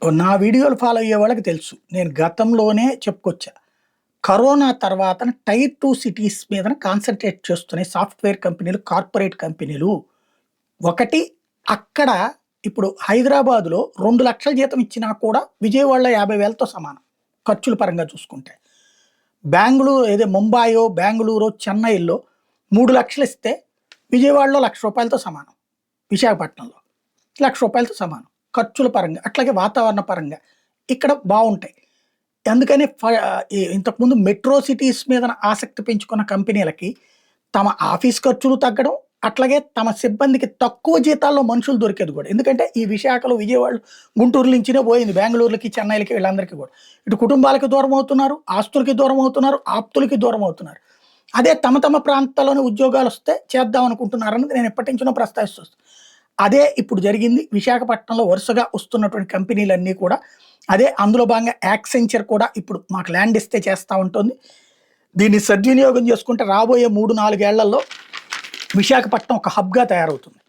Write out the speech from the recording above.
నా వీడియోలు ఫాలో అయ్యే వాళ్ళకి తెలుసు. నేను గతంలోనే చెప్పుకొచ్చా. కరోనా తర్వాతన టైర్ 2 సిటీస్ మీదన కాన్సంట్రేట్ చేస్తున్నాయి సాఫ్ట్‌వేర్ కంపెనీలు, కార్పొరేట్ కంపెనీలు. ఒకటి అక్కడ ఇప్పుడు హైదరాబాద్‌లో 2,00,000 జీతం ఇచ్చినా కూడా విజయవాడలో 50,000తో సమానం. ఖర్చుల పరంగా చూసుకుంటే. ముంబాయో, బెంగుళూరో, చెన్నైలో 3,00,000 ఇస్తే విజయవాడలో రూ. 1,00,000తో సమానం. విశాఖపట్నంలో రూ. 1,00,000తో సమానం. ఖర్చుల పరంగా, అట్లాగే వాతావరణ పరంగా ఇక్కడ బావుంటాయి. అందుకని ఇంతకుముందు మెట్రో సిటీస్ మీద ఆసక్తి పెంచుకున్న కంపెనీలకి తమ ఆఫీస్ ఖర్చులు తగ్గడం, అట్లాగే తమ సిబ్బందికి తక్కువ జీతాల్లో మనుషులు దొరికేది కూడా. ఎందుకంటే ఈ విశాఖలో, విజయవాడలో, గుంటూరు నుంచినే పోయింది బెంగుళూరులకి, చెన్నైలకి వీళ్ళందరికీ కూడా. ఇటు కుటుంబాలకి దూరం అవుతున్నారు, ఆస్తులకి దూరం అవుతున్నారు, ఆప్తులకి దూరం అవుతున్నారు. అదే తమ తమ ప్రాంతాల్లోనే ఉద్యోగాలు వస్తే చేద్దాం అనుకుంటున్నారని నేను ఎప్పటి నుంచో ప్రస్తావిస్తూ. అదే ఇప్పుడు జరిగింది. విశాఖపట్నంలో వరుసగా వస్తున్నటువంటి కంపెనీలన్నీ కూడా అదే. అందులో భాగంగా యాక్సెంచర్ కూడా ఇప్పుడు మాకు ల్యాండ్ ఇస్తే చేస్తా ఉంటుంది. దీన్ని సద్వినియోగం చేసుకుంటే రాబోయే 3, 4 ఏళ్లలో విశాఖపట్నం ఒక హబ్‌గా తయారవుతుంది.